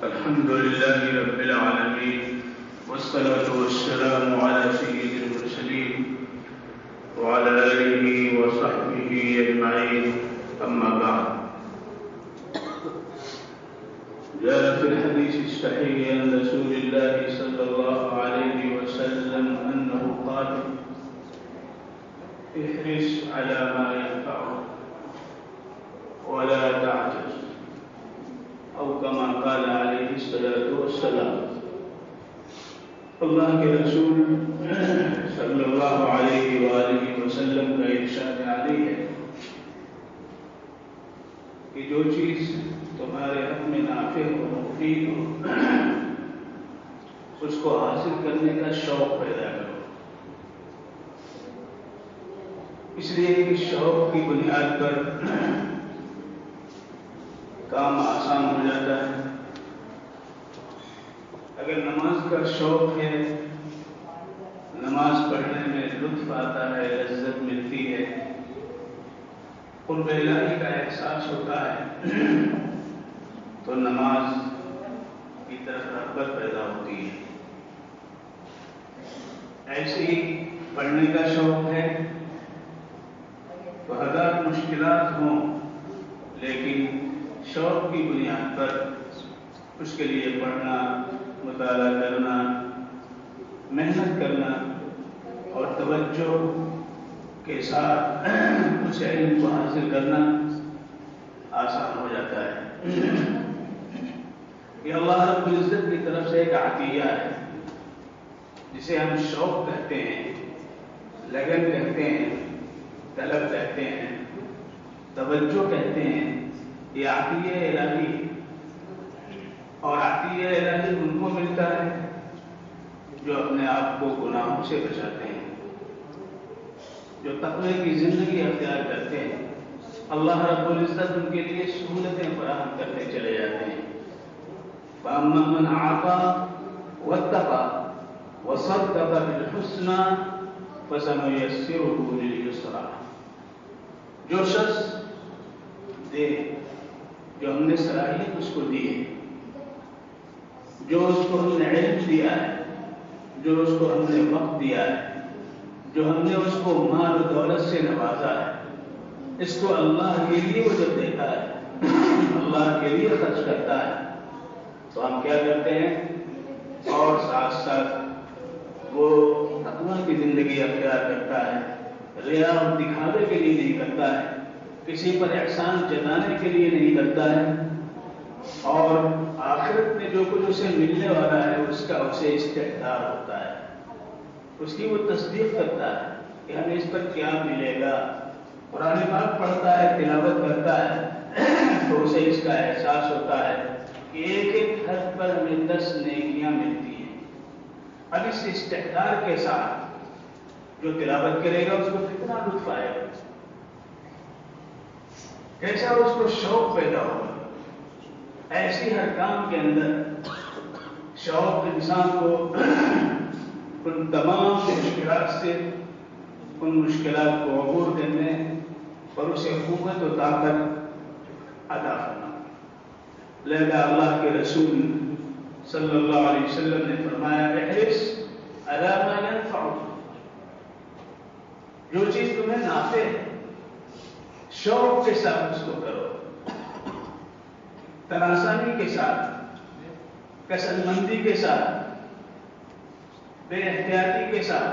الحمد لله رب العالمين والصلاة والسلام على سيد المرسلين وعلى آله وصحبه أجمعين أما بعد. جاء في الحديث الصحيح عن رسول الله صلى الله عليه وسلم أنه قال: احرص على ما ينفعك ولا تعجز، او كما قال علیہ الصلوۃ والسلام. اللہ کے رسول صلی اللہ علیہ وآلہ وسلم کا ارشاد علی ہے کہ جو چیز تمہارے حق میں نافع ہو، مفید ہو، اس کو حاصل کرنے کا شوق پیدا کرو. اس لیے کہ شوق کی بنیاد پر کام آسان ہو جاتا ہے. اگر نماز کا شوق ہے، نماز پڑھنے میں لطف آتا ہے، لذت ملتی ہے، قرب الہی کا احساس ہوتا ہے، تو نماز کی طرف رغبت پیدا ہوتی ہے. ایسے ہی پڑھنے کا شوق ہے تو ہزار مشکلات ہوں، لیکن شوق کی بنیاد پر اس کے لیے پڑھنا، مطالعہ کرنا، محنت کرنا اور توجہ کے ساتھ اس علم کو حاصل کرنا آسان ہو جاتا ہے. یہ اللہ رب العزت کی طرف سے ایک عطیہ ہے جسے ہم شوق کہتے ہیں، لگن کہتے ہیں، طلب کہتے ہیں، توجہ کہتے ہیں. یہ عطیہ الہی، اور عطیہ الہی ان کو ملتا ہے جو اپنے آپ کو گناہوں سے بچاتے ہیں، جو تقوی کی زندگی اختیار کرتے ہیں. اللہ رب العزت ان کے لیے سہولتیں فراہم کرتے چلے جاتے ہیں. فَأَمَّا مَنْ أَعْطَىٰ وَاتَّقَىٰ وَصَدَّقَ بِالْحُسْنَىٰ فَسَنُيَسِّرُهُ لِلْيُسْرَىٰ. جو شخص دے، جو ہم نے صلاحیت اس کو دی ہے، جو اس کو ہم نے علم دیا ہے، جو اس کو ہم نے وقت دیا ہے، جو ہم نے اس کو مال و دولت سے نوازا ہے، اس کو اللہ کے لیے وہ جب دیتا ہے، اللہ کے لیے خرچ کرتا ہے، تو ہم کیا کرتے ہیں؟ اور ساتھ ساتھ وہ تقوی کی زندگی اختیار کرتا ہے، ریا اور دکھاوے کے لیے نہیں کرتا ہے، کسی پر احسان جتانے کے لیے نہیں کرتا ہے، اور آخرت میں جو کچھ اسے ملنے والا ہے اس کا اسے استحضار ہوتا ہے، اس کی وہ تصدیق کرتا ہے کہ ہمیں اس پر کیا ملے گا. قرآن پاک پڑھتا ہے، تلاوت کرتا ہے، تو اسے اس کا احساس ہوتا ہے کہ ایک ایک حرف پر ہمیں 10 نیکیاں ملتی ہیں. اب اس استحضار کے ساتھ جو تلاوت کرے گا اس کو کتنا لطف آئے گا، کیسا اس کو شوق پیدا ہوگا. ایسی ہر کام کے اندر شوق انسان کو ان تمام مشکلات سے، ان مشکلات کو عبور کرنے اور اسے قوت و طاقت عطا کرنا. لہذا اللہ کے رسول صلی اللہ علیہ وسلم نے فرمایا: احرص علی ما ينفعک. جو چیز تمہیں نافع ہے، شوق کے ساتھ اس کو کرو، تناسانی کے ساتھ، کسل مندی کے ساتھ، بے احتیاطی کے ساتھ،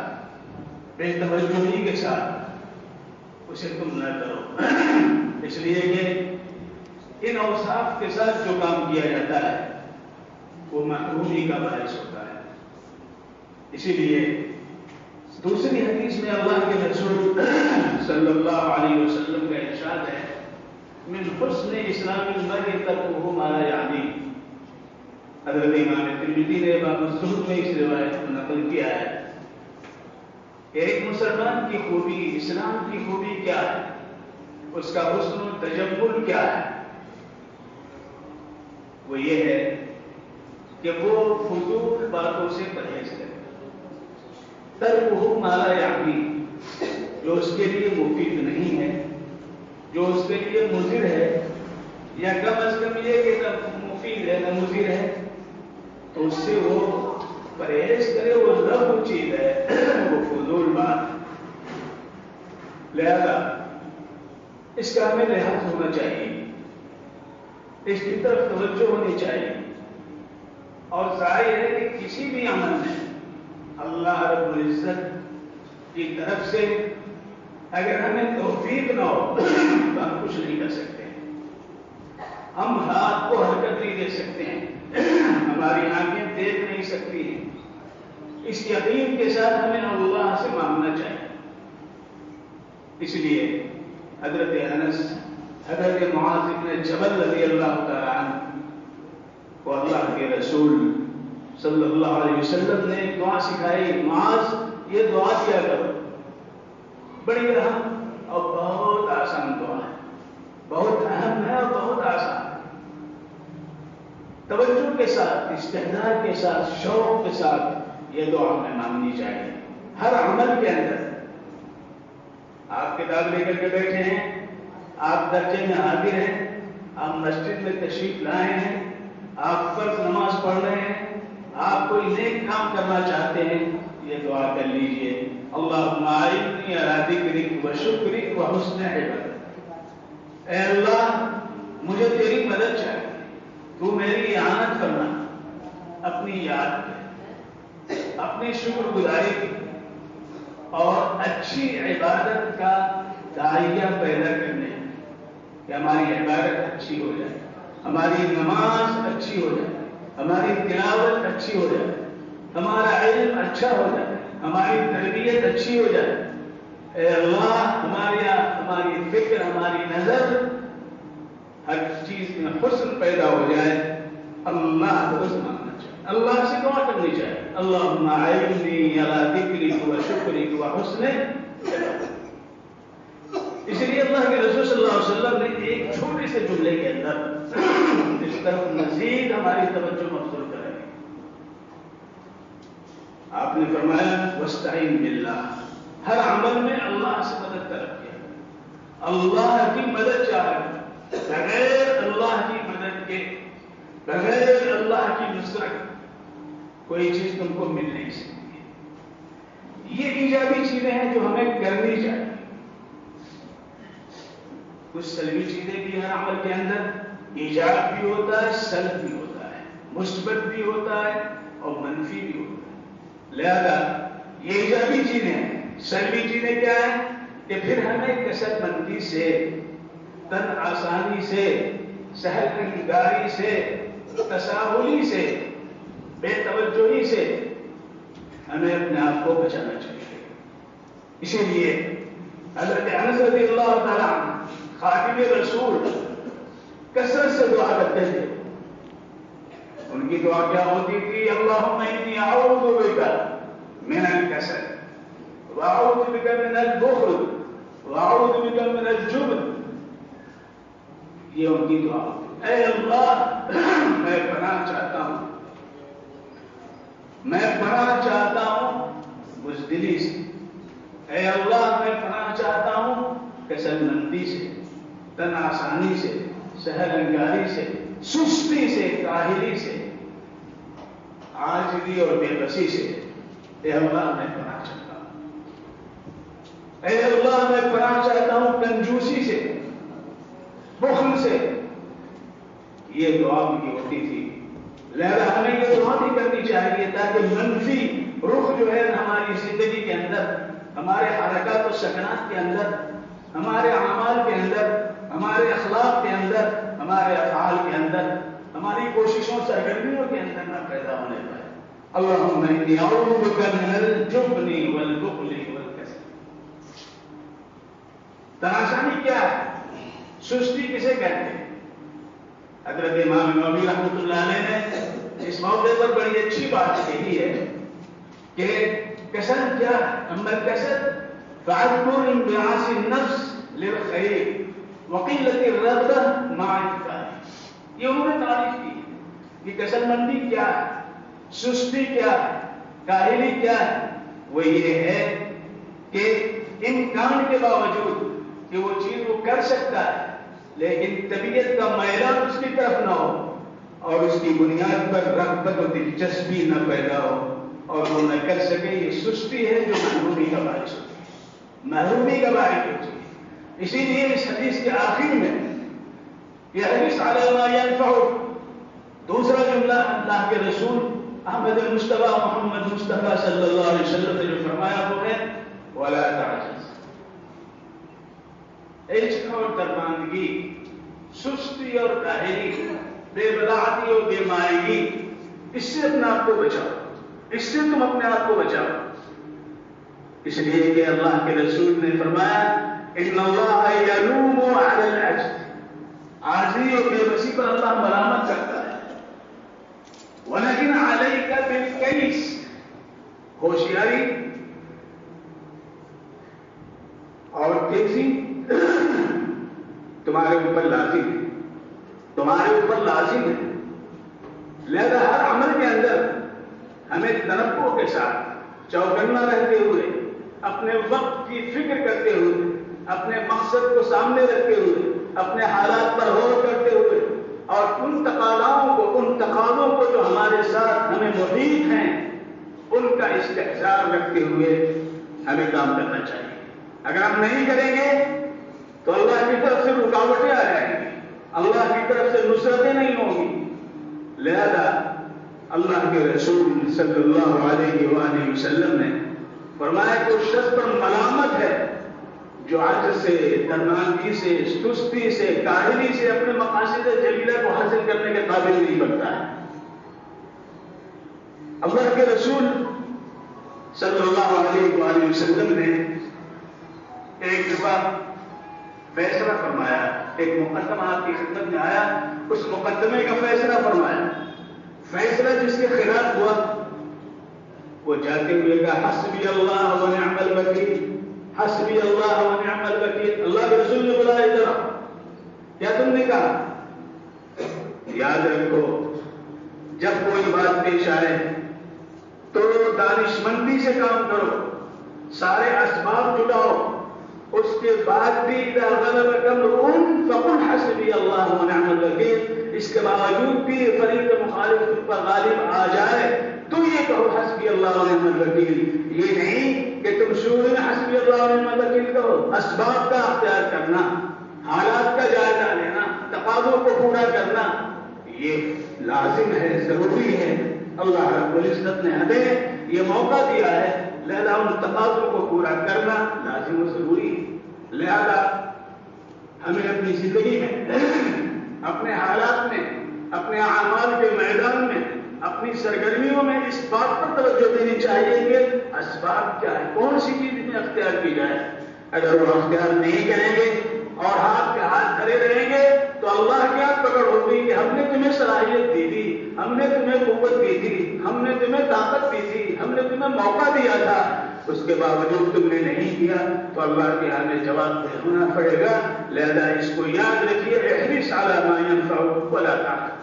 بے توجہی کے ساتھ اسے تم نہ کرو. اس لیے کہ ان اوصاف کے ساتھ جو کام کیا جاتا ہے وہ محرومی کا باعث ہوتا ہے. اسی لیے دوسری حدیث میں اللہ کے رسول صلی اللہ علیہ وسلم کا ارشاد ہے: من حسن اسلام المرء ترکہ ما لا یعنی. حضرت امام ترمذی نے باب الزہد میں اس روایت کو نقل کیا ہے کہ ایک مسلمان کی خوبی، اسلام کی خوبی کیا ہے، اس کا حسن و تجمل کیا ہے؟ وہ یہ ہے کہ وہ فضول باتوں سے پرہیز کرے. ترکہ ما لا یعنی، جو اس کے لیے مفید نہیں ہے، جو اس کے لیے مضر ہے، یا کم از کم یہ کہ مفید ہے نہ مضر ہے، اس سے وہ پرہیز کرے، وہ لغو چیز ہے، وہ فضول بات ہے۔ لہذا اس کا ہمیں لحاظ ہونا چاہیے، اس کی طرف توجہ ہونی چاہیے۔ اور ظاہر ہے کہ کسی بھی عمل میں اللہ رب العزت کی طرف سے اگر ہمیں توفیق نہ ہو تو ہم کچھ نہیں کر سکتے، ہم ہاتھ کو حرکت نہیں دے سکتے ہیں، ہماری آنکھیں دیکھ نہیں سکتی ہیں۔ اس یقین کے ساتھ ہمیں اللہ سے مانگنا چاہیے۔ اس لیے حضرت انس، حضرت معاذ بن جبل رضی اللہ تعالیٰ عنہ کو اللہ کے رسول صلی اللہ علیہ وسلم نے دعا سکھائی، معاذ یہ دعا کیا کرو، بڑی اہم اور بہت آسان دعا ہے، بہت اہم ہے اور بہت آسان ہے۔ توجہ کے ساتھ، استحضار کے ساتھ، شوق کے ساتھ یہ دعا ہمیں مانگنی چاہیے ہر عمل کے اندر۔ آپ کتاب لے کر کے بیٹھے ہیں، آپ درجے میں حاضر ہیں، آپ مسجد میں تشریف لائے ہیں، آپ فرض نماز پڑھ رہے ہیں، آپ کوئی نیک کام کرنا چاہتے ہیں، یہ دعا کر لیجئے، اللہم اعنی علی ذکرک و شکرک و حسن عبادتک۔ اے اللہ مجھے تیری مدد چاہیے، تو میری اعانت کرنا، اپنی یاد کی، اپنی شکر گزاری کی اور اچھی عبادت کا داعیہ پیدا کرنے، کہ ہماری عبادت اچھی ہو جائے، ہماری نماز اچھی ہو جائے، ہماری تلاوت اچھی ہو جائے، ہمارا علم اچھا ہو جائے، ہماری تربیت اچھی ہو جائے۔ اے اللہ ہماری فکر، ہماری نظر، ہر چیز میں حسن پیدا ہو جائے۔ اللہ کو حسن مانگنا چاہیے، اللہ سے دعا کرنی چاہیے، اللہم اعنی علی ذکرک و شکرک و حسن عبادتک۔ اس لیے اللہ کے رسول صلی اللہ علیہ وسلم نے ایک چھوٹے سے جملے کے اندر اس طرف مزید ہماری توجہ مبذول کریں۔ آپ نے فرمایا واستعین باللہ، ہر عمل میں اللہ سے مدد طلب کیا، اللہ کی مدد چاہے، بغیر اللہ کی مدد کے، بغیر اللہ کی نصرت کوئی چیز تم کو مل نہیں سکتی۔ یہ ایجابی چیزیں ہیں جو ہمیں کرنی چاہیے۔ کچھ سلبی چیزیں بھی ہر عمل کے اندر، ایجاب بھی ہوتا ہے، سلب بھی ہوتا ہے، مثبت بھی ہوتا ہے اور منفی بھی ہوتا ہے۔ لہذا یہ ایجابی چیزیں ہیں۔ سلبی چیزیں کیا ہیں کہ پھر ہمیں کثرت مندی سے، تن آسانی سے، سہل انگاری سے، تساہلی سے، بے توجہی سے ہمیں اپنے آپ کو بچانا چاہیے۔ اسی لیے حضرت انس رضی اللہ تعالیٰ عنہ خادم رسول کثرت سے دعا کرتے تھے۔ ان کی دعا کیا ہوتی تھی؟ اللہم انی اعوذ بک من الکسل واعوذ بک من البخل واعوذ بک من الجبن۔ یہ ان کی دعا، اے اللہ میں پناہ چاہتا ہوں، میں پناہ چاہتا ہوں بزدلی سے، اے اللہ میں پناہ چاہتا ہوں کسل مندی سے، تن آسانی سے، سہل انگاری سے، سستی سے، کاہلی سے، عاجزی اور بے بسی سے۔ اے اللہ میں پناہ چاہتا ہوں، اے اللہ میں پناہ چاہتا ہوں کنجوسی سے، بخل سے۔ یہ دعا ان کی ہوتی تھی۔ لہذا ہمیں یہ دعا بھی کرنی چاہیے تاکہ منفی رخ جو ہے ہماری زندگی کے اندر، ہمارے حرکات و سکنات کے اندر، ہمارے اعمال کے اندر، ہمارے اخلاق کے اندر، ہمارے افعال کے اندر، ہماری کوششوں سرگرمیوں کے اندر نہ پیدا ہونے پائے۔ اللہم انی اعوذ بک من الجبن والبخل والکسل۔ تناسانی کیا ہے؟ سستی کسے کہتے ہیں؟ حضرت امام نووی رحمۃ اللہ علیہ نے اس موقع پر بڑی اچھی بات کہی ہے کہ کسل کیا ہے؟ اما الکسل فعدم انبعاث النفس للخیر وقلت الرغبہ مع الکسل۔ یہ انہوں نے تعریف کی کہ کسل مندی کیا ہے، سستی کیا ہے، کاہلی کیا ہے؟ وہ یہ ہے کہ امکان کے باوجود کہ وہ چیز وہ کر سکتا ہے لیکن طبیعت کا میلان اس کی طرف نہ ہو، اور اس کی بنیاد پر رغبت و دلچسپی نہ پیدا ہو اور وہ نہ کر سکے، یہ سستی ہے جو محرومی کا باعث ہوتی ہے، محرومی کا باعث ہوتی ہے۔ اسی لیے اس حدیث کے آخر میں یہ حدیث علی ما ینفع، دوسرا جملہ اللہ کے رسول احمد مصطفیٰ محمد مصطفیٰ صلی اللہ علیہ وسلم نے جو فرمایا وہ ہے ولا تعجز، عجز اور درماندگی، سستی اور کاہلی، بے بلاعتی اور بے مائگی، اس سے اپنے آپ کو بچاؤ، اس سے تم اپنے آپ کو بچاؤ۔ اس لیے کہ اللہ کے رسول نے فرمایا ان اللہ یلوم علی العجز، عاجزی اور بے بسی پر اللہ ملامت کرتا ہے، ولیکن علیک بالکیس، ہوشیاری اور تیزی تمہارے اوپر لازم ہے، تمہارے اوپر لازم ہے۔ لہذا ہر عمل کے اندر ہمیں تنبؤ کے ساتھ چوکنا رہتے ہوئے، اپنے وقت کی فکر کرتے ہوئے، اپنے مقصد کو سامنے رکھتے ہوئے، اپنے حالات پر غور کرتے ہوئے اور ان تقاضوں کو جو ہمارے ساتھ ہمیں محیط ہیں ان کا استحضار رکھتے ہوئے ہمیں کام کرنا چاہیے۔ اگر ہم نہیں کریں گے تو اللہ کی طرف سے رکاوٹیں آ جائیں گی، اللہ کی طرف سے نصرتیں نہیں ہوں گی۔ لہذا اللہ کے رسول صلی اللہ علیہ وآلہ وسلم نے فرمایا کہ اس شخص پر ملامت ہے جو عجز سے، درماندگی سے، سستی سے، کاہلی سے اپنے مقاصد جلیلہ کو حاصل کرنے کے قابل نہیں بنتا ہے۔ اللہ کے رسول صلی اللہ علیہ وآلہ وسلم نے ایک دفعہ فیصلہ فرمایا، ایک مقدمہ آپ کی خدمت میں آیا، اس مقدمے کا فیصلہ فرمایا، فیصلہ جس کے خلاف ہوا وہ جاتے ہوئے کہا حسبی اللہ و نعم الوکیل، حسبی اللہ و نعم الوکیل۔ اللہ کے رسول نے بلایا ادھر، کیا تم نے کہا؟ یاد رکھو جب کوئی بات پیش آئے تو دانشمندی سے کام کرو، سارے اسباب جٹاؤ، اس کے بعد بھی اذا غلبک امر فقل حسبی اللہ و نعم الوکیل، اس کے باوجود بھی فریق مخالف تم پر غالب آ جائے تو یہ کہو حسبی اللہ و نعم الوکیل۔ یہ نہیں کہ تم شروع میں حسبی اللہ و نعم الوکیل کہو، اسباب کا اختیار کرنا، حالات کا جائزہ لینا، تقاضوں کو پورا کرنا یہ لازم ہے، ضروری ہے۔ اللہ رب العزت نے ہمیں یہ موقع دیا ہے، لہذا ان تقاضوں کو پورا کرنا لازم و ضروری ہے۔ لہذا ہمیں اپنی زندگی میں، اپنے حالات میں، اپنے اعمال کے میدان میں، اپنی سرگرمیوں میں اس بات پر توجہ دینی چاہیے کہ اسباب کیا ہے، کون سی چیز میں اختیار کی جائے۔ اگر وہ اختیار نہیں کریں گے اور ہاتھ کے ہاتھ کھڑے رہیں گے تو اللہ کیا پکڑ ہوگی کہ ہم نے تمہیں صلاحیت دی تھی، ہم نے تمہیں قوت دی تھی، ہم نے تمہیں طاقت دی تھی، ہم نے تمہیں موقع دیا تھا، اس کے باوجود تم نے نہیں کیا تو اللہ کے ہمیں جواب دینا پڑے گا۔ لہذا اس کو یاد رکھیے، احرص علی ما ينفعک ولا تعجز،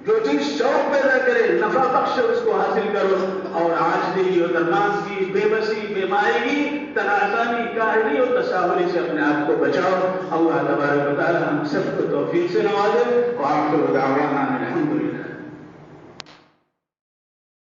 جو چیز شوق پیدا کرے، نفع بخش، اس کو حاصل کرو، اور عاجزی اور درماندگی، بے بسی، بے مائگی، تنازانی، کاہلی اور تساہلی سے اپنے آپ کو بچاؤ۔ اللہ تبارک و تعالی ہم سب کو توفیق سے نوازے، وآخر دعوانا الحمدللہ۔